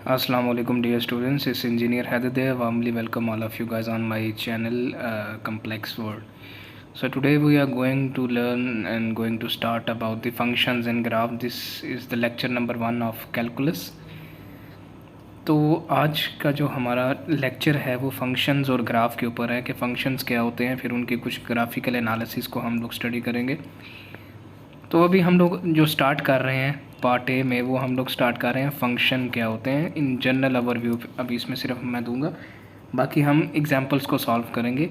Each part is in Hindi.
Assalamu alaikum dear students, it's engineer Haider there. Warmly welcome all of you guys on my channel Complex World. So today we are going to learn and going to start about the functions and graph. This is the lecture number 1 of calculus. तो आज का जो हमारा लेक्चर है वो फंक्शंस और ग्राफ के ऊपर है कि फंक्शंस क्या होते हैं, फिर उनके कुछ ग्राफिकल एनालिसिस को हम लोग स्टडी करेंगे। तो अभी हम लोग जो स्टार्ट कर रहे हैं पार्ट ए में, वो हम लोग स्टार्ट कर रहे हैं फंक्शन क्या होते हैं इन जनरल ओवरव्यू। अभी इसमें सिर्फ मैं दूंगा, बाकी हम एग्जांपल्स को सॉल्व करेंगे।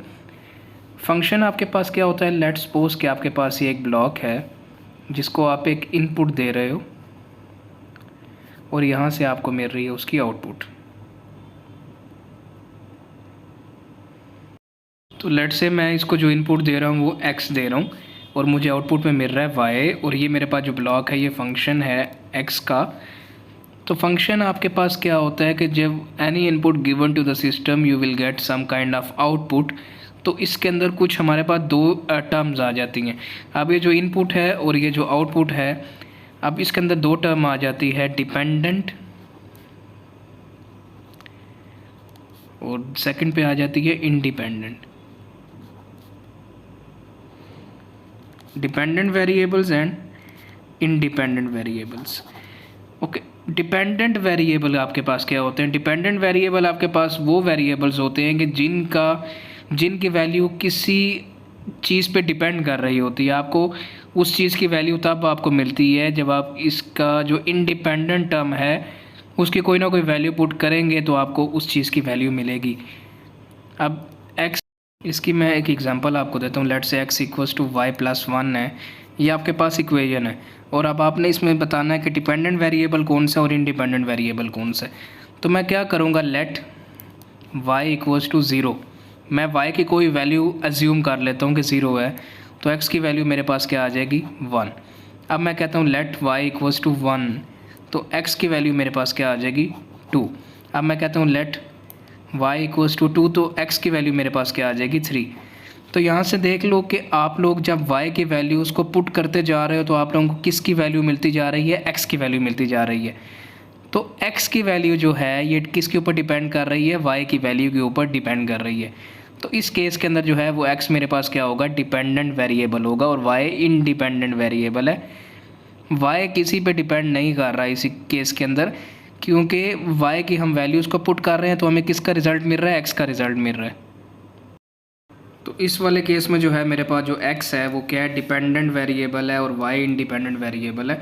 फंक्शन आपके पास क्या होता है, लेट्स सपोज कि आपके पास ये एक ब्लॉक है जिसको आप एक इनपुट दे रहे हो और यहाँ से आपको मिल रही है उसकी आउटपुट। तो लेट्स से मैं इसको जो इनपुट दे रहा हूँ वो x दे रहा हूँ और मुझे आउटपुट में मिल रहा है y, और ये मेरे पास जो ब्लॉक है ये फंक्शन है x का। तो फंक्शन आपके पास क्या होता है कि जब any input given to the system you will get some kind of output. तो इसके अंदर कुछ हमारे पास दो टर्म्स आ जाती हैं। अब ये जो इनपुट है और ये जो आउटपुट है, अब इसके अंदर दो टर्म आ जाती है, डिपेंडेंट और सेकंड पे आ जाती है independent. Dependent variables and independent variables. Okay, dependent variable आपके पास क्या होते हैं? डिपेंडेंट वेरिएबल आपके पास वो वेरिएबल्स होते हैं कि जिनकी वैल्यू किसी चीज़ पे डिपेंड कर रही होती है। आपको उस चीज़ की वैल्यू तब आपको मिलती है जब आप इसका जो इंडिपेंडेंट टर्म है उसकी कोई ना कोई वैल्यू पुट करेंगे तो आपको उस चीज़ की वैल्यू मिलेगी। अब x, इसकी मैं एक एग्जांपल आपको देता हूँ। Let's say x equals to y plus 1 है, ये आपके पास इक्वेशन है और अब आपने इसमें बताना है कि डिपेंडेंट वेरिएबल कौन सा और इंडिपेंडेंट वेरिएबल कौन सा है। तो मैं क्या करूँगा, लेट y इक्वल्स टू 0। मैं y की कोई वैल्यू अज्यूम कर लेता हूँ कि 0 है, तो x की वैल्यू मेरे पास क्या आ जाएगी, 1। अब मैं कहता हूँ लेट y इक्वल्स टू 1, तो x की वैल्यू मेरे पास क्या आ जाएगी, 2। अब मैं कहता हूँ लेट y इक्वल्स टू 2, तो x की वैल्यू मेरे पास क्या आ जाएगी, 3। तो यहाँ से देख लो कि आप लोग जब y की वैल्यूज़ को पुट करते जा रहे हो तो आप लोगों को किसकी वैल्यू मिलती जा रही है, x की वैल्यू मिलती जा रही है। तो x की वैल्यू जो है ये किसके ऊपर डिपेंड कर रही है, y की वैल्यू के ऊपर डिपेंड कर रही है। तो इस केस के अंदर जो है वो x मेरे पास क्या होगा, डिपेंडेंट वेरिएबल होगा और y इंडिपेंडेंट वेरिएबल है। y किसी पे डिपेंड नहीं कर रहा है इसी केस के अंदर, क्योंकि y की हम वैल्यूज़ को पुट कर रहे हैं तो हमें किसका रिज़ल्ट मिल रहा है, x का रिज़ल्ट मिल रहा है। तो इस वाले केस में जो है मेरे पास जो x है वो क्या है, डिपेंडेंट वेरिएबल है और y इंडिपेंडेंट वेरिएबल है।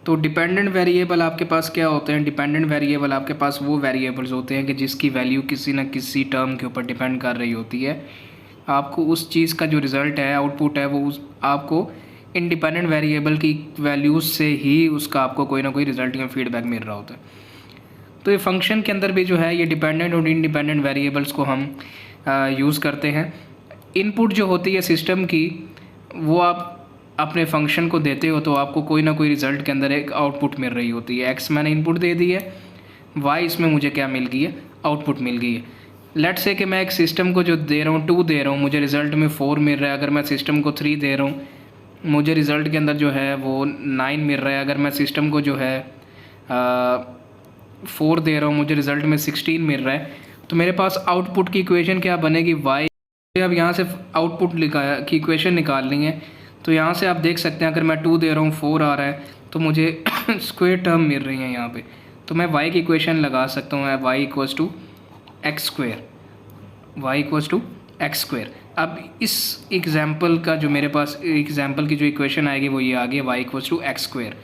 तो डिपेंडेंट वेरिएबल आपके पास क्या होते हैं, डिपेंडेंट वेरिएबल आपके पास वो वेरिएबल्स होते हैं कि जिसकी वैल्यू किसी न किसी टर्म के ऊपर डिपेंड कर रही होती है। आपको उस चीज़ का जो रिज़ल्ट है, आउटपुट है, वो आपको इंडिपेंडेंट वेरिएबल की वैल्यूज़ से ही उसका आपको कोई ना कोई रिज़ल्ट या फीडबैक मिल रहा होता है। तो ये फंक्शन के अंदर भी जो है ये डिपेंडेंट और इंडिपेंडेंट वेरिएबल्स को हम यूज़ करते हैं। इनपुट जो होती है सिस्टम की, वो आप अपने फंक्शन को देते हो तो आपको कोई ना कोई रिज़ल्ट के अंदर एक आउटपुट मिल रही होती है। x मैंने इनपुट दे दी है, y इसमें मुझे क्या मिल गई है, आउटपुट मिल गई है। लेट्स से कि मैं एक सिस्टम को जो दे रहा हूँ 2 दे रहा हूँ, मुझे रिज़ल्ट में 4 मिल रहा है। अगर मैं सिस्टम को 3 दे रहा हूँ मुझे रिज़ल्ट के अंदर जो है वो 9 मिल रहा है। अगर मैं सिस्टम को जो है 4 दे रहा हूँ मुझे रिज़ल्ट में 16 मिल रहा है। तो मेरे पास आउटपुट की इक्वेशन क्या बनेगी, y। अब यहाँ से आउटपुट की इक्वेशन निकालनी है, तो यहाँ से आप देख सकते हैं अगर मैं 2 दे रहा हूँ 4 आ रहा है तो मुझे स्क्वायर टर्म मिल रही है यहाँ पे। तो मैं y की इक्वेशन लगा सकता हूँ, y equals to x square, y equals to x square. अब इस एग्जाम्पल का जो मेरे पास एग्जाम्पल की जो इक्वेशन आएगी वो ये आ गई, y equals to x square.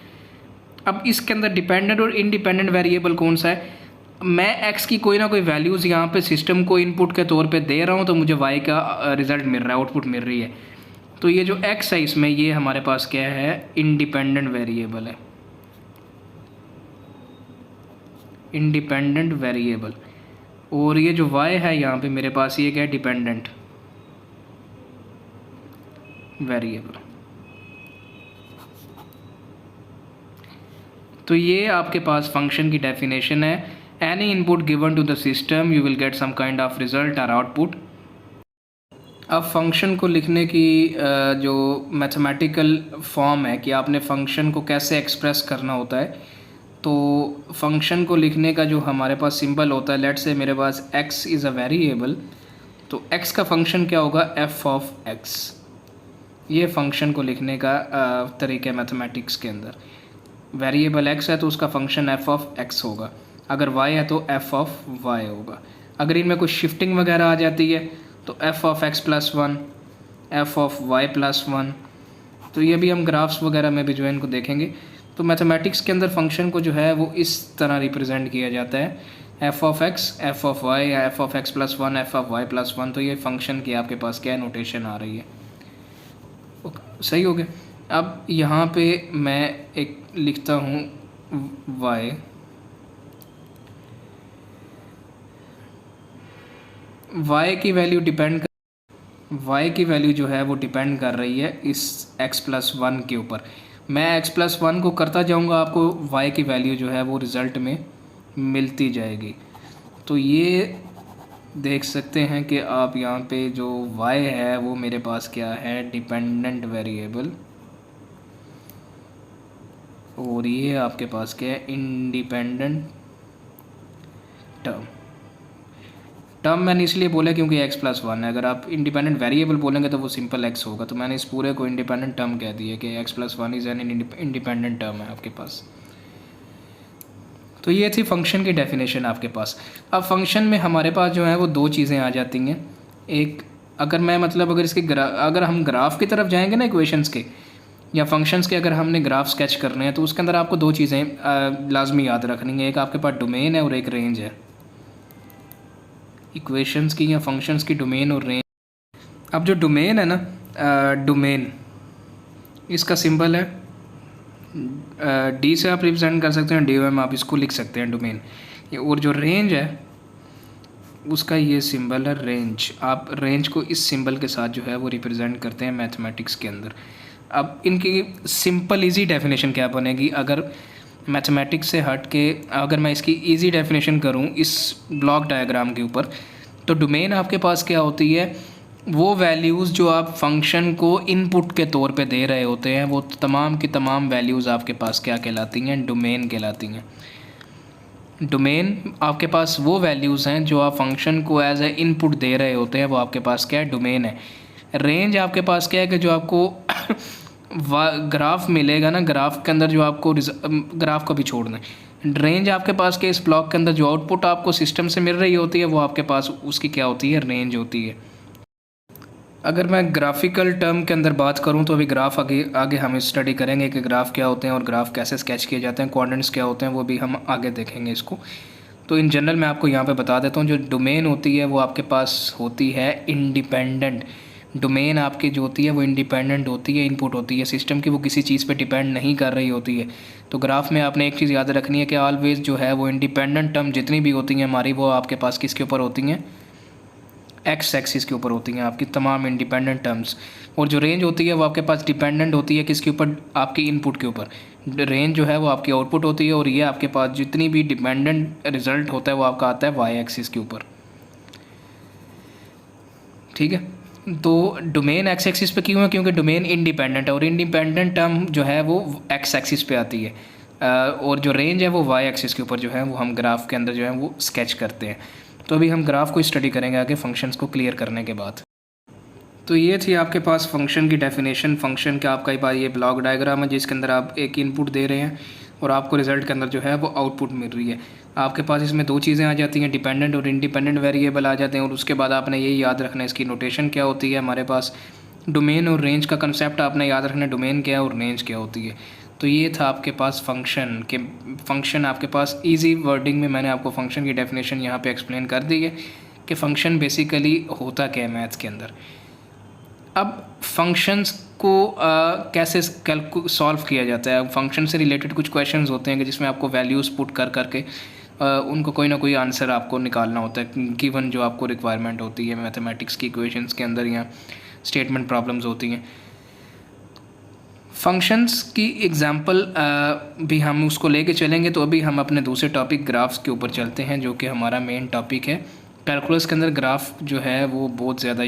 अब इसके अंदर डिपेंडेंट और इंडिपेंडेंट वेरिएबल कौन सा है, मैं x की कोई ना कोई वैल्यूज़ यहाँ पे सिस्टम को इनपुट के तौर पे दे रहा हूँ तो मुझे y का रिज़ल्ट मिल रहा है, आउटपुट मिल रही है। तो ये जो x है इसमें ये हमारे पास क्या है, इंडिपेंडेंट वेरिएबल है, इंडिपेंडेंट वेरिएबल। और ये जो y है यहाँ पे मेरे पास ये क्या है, डिपेंडेंट वेरिएबल। तो ये आपके पास फंक्शन की डेफिनेशन है। Any input given to the system you will get some kind of result और आउटपुट। अब फंक्शन को लिखने की जो मैथमेटिकल फॉर्म है कि आपने फंक्शन को कैसे एक्सप्रेस करना होता है, तो फंक्शन को लिखने का जो हमारे पास सिंबल होता है, लेट्स से मेरे पास x इज़ अ वेरिएबल, तो x का फंक्शन क्या होगा, f ऑफ x। ये फंक्शन को लिखने का तरीका है मैथमेटिक्स के अंदर। वेरिएबल x है तो उसका फंक्शन f ऑफ x होगा, अगर y है तो f ऑफ y होगा। अगर इनमें कुछ शिफ्टिंग वगैरह आ जाती है तो f of x plus 1, f of y plus 1। तो ये भी हम ग्राफ्स वगैरह में भी जो है इनको देखेंगे। तो मैथमेटिक्स के अंदर फंक्शन को जो है वो इस तरह रिप्रेजेंट किया जाता है, f of x, f of y या f of x plus 1, f of y plus 1। तो ये फंक्शन की आपके पास क्या नोटेशन आ रही है। सही हो गया। अब यहाँ पे मैं एक लिखता हूँ y की वैल्यू y की वैल्यू जो है वो डिपेंड कर रही है इस x प्लस 1 के ऊपर। मैं x प्लस 1 को करता जाऊंगा, आपको y की वैल्यू जो है वो रिज़ल्ट में मिलती जाएगी। तो ये देख सकते हैं कि आप यहाँ पे जो y है वो मेरे पास क्या है, डिपेंडेंट वेरिएबल, और ये आपके पास क्या है, इंडिपेंडेंट टर्म मैंने इसलिए बोला क्योंकि x प्लस 1 है। अगर आप इंडिपेंडेंट वेरिएबल बोलेंगे तो वो सिंपल x होगा, तो मैंने इस पूरे को इंडिपेंडेंट टर्म कह दिया कि x plus 1 is an independent term है आपके पास। तो ये थी फंक्शन की डेफिनेशन आपके पास। अब फंक्शन में हमारे पास जो है वो दो चीज़ें आ जाती हैं। एक, अगर मैं मतलब अगर इसके अगर हम ग्राफ की तरफ जाएंगे ना, इक्वेशंस के या फंक्शंस के, अगर हमने ग्राफ स्केच करने हैं तो उसके अंदर आपको दो चीज़ें लाजमी याद रखनी है। एक आपके पास डोमेन है और एक रेंज है। इक्वेशंस की या फंक्शंस की डोमेन और रेंज। अब जो डोमेन है ना, डोमेन इसका सिंबल है डी से आप रिप्रेजेंट कर सकते हैं, डी में आप इसको लिख सकते हैं डोमेन। और जो रेंज है उसका ये सिंबल है रेंज। आप रेंज को इस सिंबल के साथ जो है वो रिप्रेजेंट करते हैं मैथमेटिक्स के अंदर। अब इनकी सिंपल इजी डेफिनेशन क्या बनेगी, अगर मैथमेटिक्स से हट के अगर मैं इसकी इजी डेफिनेशन करूं इस ब्लॉक डायग्राम के ऊपर, तो डोमेन आपके पास क्या होती है, वो वैल्यूज़ जो आप फंक्शन को इनपुट के तौर पे दे रहे होते हैं, वो तमाम की तमाम वैल्यूज़ आपके पास क्या कहलाती हैं, डोमेन कहलाती हैं। डोमेन आपके पास वो वैल्यूज़ हैं जो आप फंक्शन को एज ए इनपुट दे रहे होते हैं, वो आपके पास क्या है, डोमेन है। रेंज आपके पास क्या है कि जो आपको ग्राफ मिलेगा ना, ग्राफ के अंदर जो आपको ग्राफ को भी छोड़ दें, रेंज आपके पास के इस ब्लॉक के अंदर जो आउटपुट आपको सिस्टम से मिल रही होती है वो आपके पास उसकी क्या होती है, रेंज होती है। अगर मैं ग्राफिकल टर्म के अंदर बात करूं तो अभी ग्राफ आगे हम स्टडी करेंगे कि ग्राफ क्या होते हैं और ग्राफ कैसे स्केच किए जाते हैं, कोऑर्डिनेट्स क्या होते हैं, वो भी हम आगे देखेंगे इसको। तो इन जनरल मैं आपको यहाँ पे बता देता हूँ, जो डोमेन होती है वो आपके पास होती है इंडिपेंडेंट। डोमेन आपकी जो होती है वो इंडिपेंडेंट होती है, इनपुट होती है सिस्टम की, वो किसी चीज़ पे डिपेंड नहीं कर रही होती है। तो ग्राफ में आपने एक चीज़ याद रखनी है कि ऑलवेज जो है वो इंडिपेंडेंट टर्म जितनी भी होती हैं हमारी, वो आपके पास किसके ऊपर होती हैं, एक्स एक्सिस के ऊपर होती हैं आपकी तमाम इंडिपेंडेंट टर्म्स। और जो रेंज होती है वो आपके पास डिपेंडेंट होती है किसके ऊपर, आपकी इनपुट के ऊपर। रेंज जो है वो आपकी आउटपुट होती है, और ये आपके पास जितनी भी डिपेंडेंट रिजल्ट होता है वो आपका आता है वाई एक्सिस के ऊपर। ठीक है, तो डोमेन एक्स एक्सिस पे क्यों है, क्योंकि डोमेन इंडिपेंडेंट है, और इंडिपेंडेंट टर्म जो है वो एक्स एक्सिस पे आती है, और जो रेंज है वो वाई एक्सिस के ऊपर जो है वो हम ग्राफ के अंदर जो है वो स्केच करते हैं। तो अभी हम ग्राफ को स्टडी करेंगे आगे फंक्शंस को क्लियर करने के बाद। तो ये थी आपके पास फंक्शन की डेफिनेशन। फंक्शन का आपका पास ये ब्लॉक डायग्राम है जिसके अंदर आप एक इनपुट दे रहे हैं और आपको रिजल्ट के अंदर जो है वो आउटपुट मिल रही है। आपके पास इसमें दो चीज़ें आ जाती हैं, डिपेंडेंट और इंडिपेंडेंट वेरिएबल आ जाते हैं, और उसके बाद आपने यही याद रखना है इसकी नोटेशन क्या होती है। हमारे पास डोमेन और रेंज का कंसेप्ट आपने याद रखना है, डोमेन क्या है और रेंज क्या होती है। तो ये था आपके पास फंक्शन आपके पास इजी वर्डिंग में मैंने आपको फंक्शन की डेफिनेशन यहाँ पे एक्सप्लेन कर दी है कि फ़ंक्शन बेसिकली होता क्या है मैथ्स के अंदर। अब फंक्शंस को कैसे सॉल्व किया जाता है, फंक्शन से रिलेटेड कुछ क्वेश्चंस होते हैं कि जिसमें आपको वैल्यूज़ पुट कर करके उनको कोई ना कोई आंसर आपको निकालना होता है गिवन जो आपको रिक्वायरमेंट होती है मैथमेटिक्स की इक्वेशंस के अंदर या स्टेटमेंट प्रॉब्लम्स होती हैं। फंक्शंस की एग्जांपल भी हम उसको लेके चलेंगे। तो अभी हम अपने दूसरे टॉपिक ग्राफ्स के ऊपर चलते हैं जो कि हमारा मेन टॉपिक है। कैलकुलस के अंदर ग्राफ जो है वो बहुत ज़्यादा